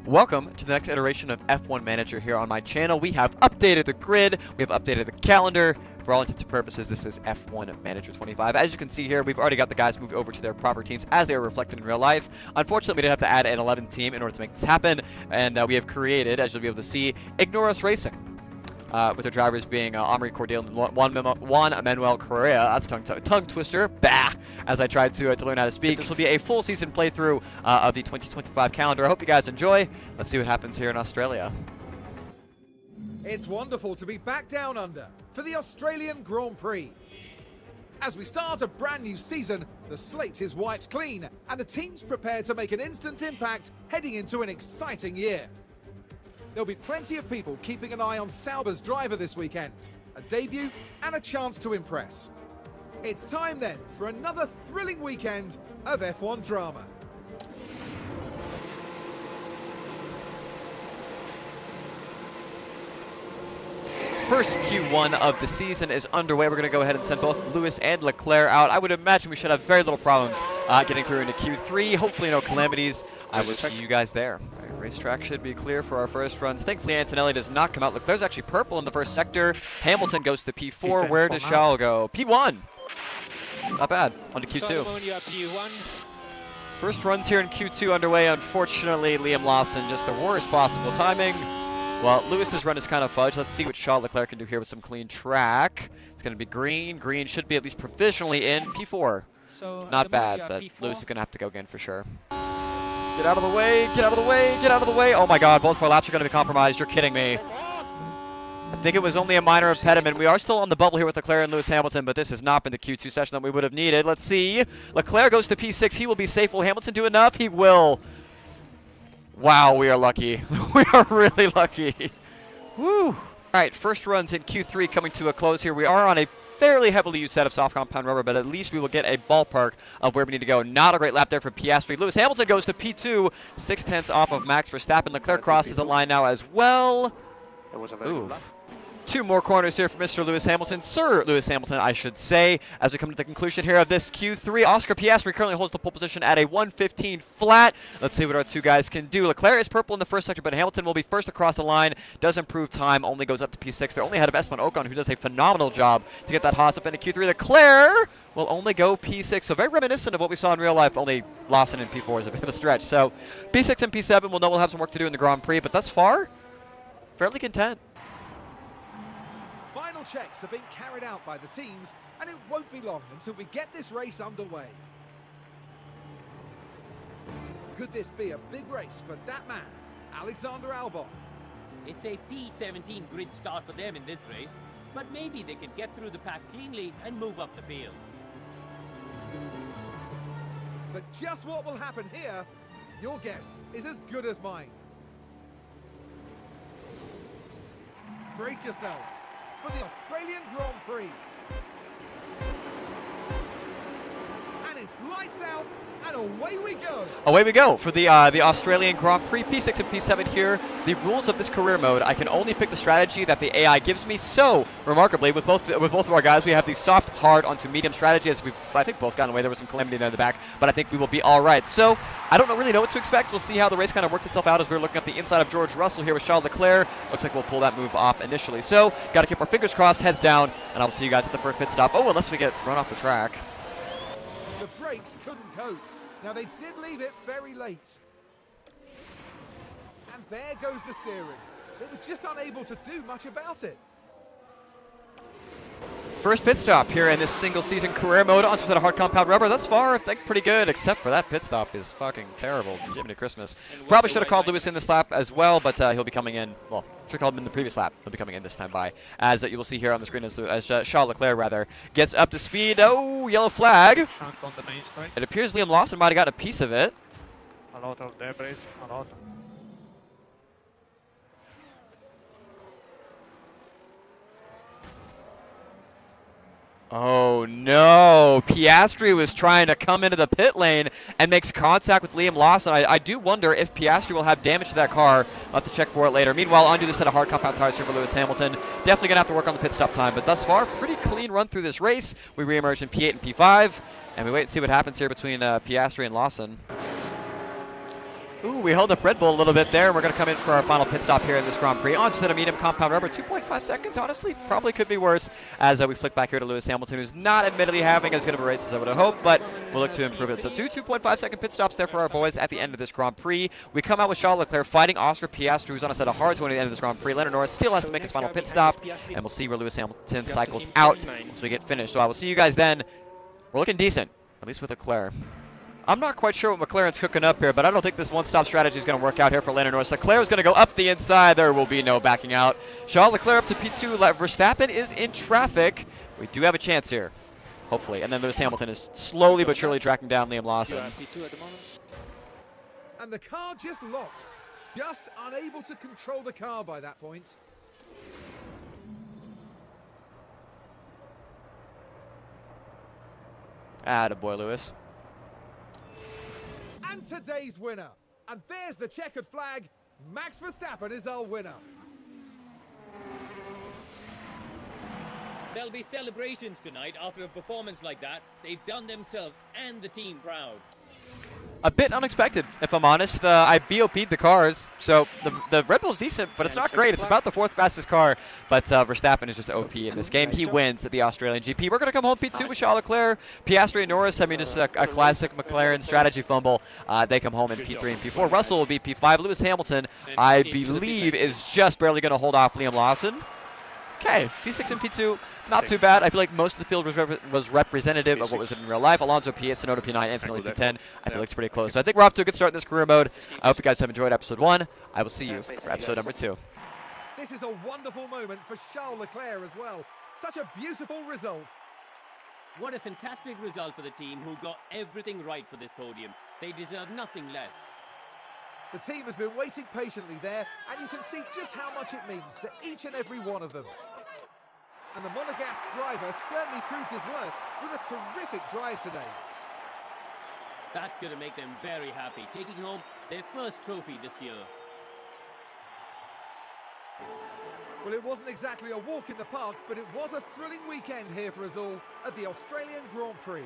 Welcome to the next iteration of F1 Manager here on my channel. We have updated the grid, we have updated the calendar. For all intents and purposes, this is F1 Manager 25. As you can see here, we've already got the guys moved over to their proper teams as they are reflected in real life. Unfortunately, we did have to add an 11th team in order to make this happen, and we have created, as you'll be able to see, Ignore Us Racing. With their drivers being Omri Cordial and Juan Manuel Correa. That's a tongue twister. Bah! As I tried to learn how to speak. This will be a full season playthrough of the 2025 calendar. I hope you guys enjoy. Let's see what happens here in Australia. It's wonderful to be back down under for the Australian Grand Prix. As we start a brand new season, the slate is wiped clean and the team's prepared to make an instant impact heading into an exciting year. There'll be plenty of people keeping an eye on Sauber's driver this weekend, a debut and a chance to impress. It's time then for another thrilling weekend of F1 drama. First Q1 of the season is underway. We're going to go ahead and send both Lewis and Leclerc out. I would imagine we should have very little problems getting through into Q3. Hopefully no calamities. I will see you guys there. Racetrack should be clear for our first runs. Thankfully, Antonelli does not come out. Leclerc's actually purple in the first sector. Hamilton goes to P4. Where does Charles go? P1. Not bad. On to Q2. First runs here in Q2 underway. Unfortunately, Liam Lawson, just the worst possible timing. Well, Lewis's run is kind of fudged. Let's see what Charles Leclerc can do here with some clean track. It's going to be green. Green should be at least provisionally in. P4. Not bad, but Lewis is going to have to go again for sure. Get out of the way, get out of the way, get out of the way. Oh my god, both of our laps are going to be compromised. You're kidding me. I think it was only a minor impediment. We are still on the bubble here with Leclerc and Lewis Hamilton, but this has not been the Q2 session that we would have needed. Let's see. Leclerc goes to P6. He will be safe. Will Hamilton do enough? He will. Wow, we are lucky. We are really lucky. Woo. All right, first runs in Q3 coming to a close here. We are on a fairly heavily used set of soft compound rubber, but at least we will get a ballpark of where we need to go. Not a great lap there for Piastri. Lewis Hamilton goes to P2, 6/10 off of Max Verstappen. Leclerc crosses the line now as well. Oof. Two more corners here for Mr. Lewis Hamilton. Sir Lewis Hamilton, I should say, as we come to the conclusion here of this Q3. Oscar Piastri currently holds the pole position at a 1:15 flat. Let's see what our two guys can do. Leclerc is purple in the first sector, but Hamilton will be first across the line. Does improve time, only goes up to P6. They're only ahead of Esteban Ocon, who does a phenomenal job to get that Haas up into Q3. Leclerc will only go P6, so very reminiscent of what we saw in real life, only Lawson in P4 is a bit of a stretch. So P6 and P7, we'll know we'll have some work to do in the Grand Prix, but thus far, fairly content. Final checks are being carried out by the teams, and it won't be long until we get this race underway. Could this be a big race for that man, Alexander Albon? It's a P17 grid start for them in this race, but maybe they can get through the pack cleanly and move up the field. But just what will happen here, your guess is as good as mine. Brace yourself for the Australian Grand Prix. And it's lights out, and away we go. Away we go for the Australian Grand Prix. P6 and P7 here. The rules of this career mode, I can only pick the strategy that the AI gives me. So, remarkably, with both of our guys, we have the soft, hard onto medium strategy, as we've, I think, both gotten away. There was some calamity there in the back, but I think we will be all right. So, I don't really know what to expect. We'll see how the race kind of works itself out as we're looking at the inside of George Russell here with Charles Leclerc. Looks like we'll pull that move off initially. So, got to keep our fingers crossed, heads down, and I'll see you guys at the first pit stop. Oh, unless we get run off the track. The brakes couldn't cope. Now, they did leave it very late. And there goes the steering. They were just unable to do much about it. First pit stop here in this single season career mode onto the hard compound rubber. Thus far, I think pretty good, except for that pit stop is fucking terrible. Jiminy Christmas. Probably should have called Lewis in this lap as well, but he'll be coming in. Well, should have called him in the previous lap. He'll be coming in this time by. As you will see here on the screen as Charles Leclerc, rather, gets up to speed. Oh, yellow flag. It appears Liam Lawson might have got a piece of it. A lot of debris, a lot. Oh no, Piastri was trying to come into the pit lane and makes contact with Liam Lawson. I do wonder if Piastri will have damage to that car. I'll have to check for it later. Meanwhile, undo the set of hard compound tires here for Lewis Hamilton. Definitely going to have to work on the pit stop time, but thus far, pretty clean run through this race. We re-emerge in P8 and P5, and we wait and see what happens here between Piastri and Lawson. Ooh, we held up Red Bull a little bit there. We're going to come in for our final pit stop here in this Grand Prix. Onto the medium compound rubber. 2.5 seconds, honestly, probably could be worse. As we flick back here to Lewis Hamilton, who's not admittedly having as good of a race as I would have hoped, but we'll look to improve it. So 2.5 second pit stops there for our boys at the end of this Grand Prix. We come out with Charles Leclerc fighting Oscar Piastri, who's on a set of hards going to the end of this Grand Prix. Lando Norris still has to make his final pit stop, and we'll see where Lewis Hamilton cycles out once we get finished. So I will see you guys then. We're looking decent, at least with Leclerc. I'm not quite sure what McLaren's cooking up here, but I don't think this one-stop strategy is going to work out here for Lando Norris. Leclerc is going to go up the inside. There will be no backing out. Charles Leclerc up to P2. Verstappen is in traffic. We do have a chance here, hopefully. And then Lewis Hamilton is slowly but surely tracking down Liam Lawson. And the car just locks. Just unable to control the car by that point. Attaboy, Lewis. And today's winner. And there's the checkered flag. Max Verstappen is our winner. There'll be celebrations tonight after a performance like that. They've done themselves and the team proud. A bit unexpected, if I'm honest. I BOP'd the cars, so the Red Bull's decent, but it's not great. It's about the 4th fastest car, but Verstappen is just OP in this game. He wins at the Australian GP. We're going to come home P2 with Charles Leclerc. Piastri and Norris, I mean, just a classic McLaren strategy fumble. They come home in P3 and P4. Russell will be P5. Lewis Hamilton, I believe, is just barely going to hold off Liam Lawson. Okay, P6 and P2, not too bad. I feel like most of the field was representative of what was in real life. Alonso P8, Tsunoda P9, and Stanley P10. I feel like it's pretty close. So I think we're off to a good start in this career mode. I hope you guys have enjoyed episode 1. I will see you for episode number 2. This is a wonderful moment for Charles Leclerc as well. Such a beautiful result. What a fantastic result for the team who got everything right for this podium. They deserve nothing less. The team has been waiting patiently there, and you can see just how much it means to each and every one of them. And the Monegasque driver certainly proved his worth with a terrific drive today. That's going to make them very happy, taking home their first trophy this year. Well, it wasn't exactly a walk in the park, but it was a thrilling weekend here for us all at the Australian Grand Prix.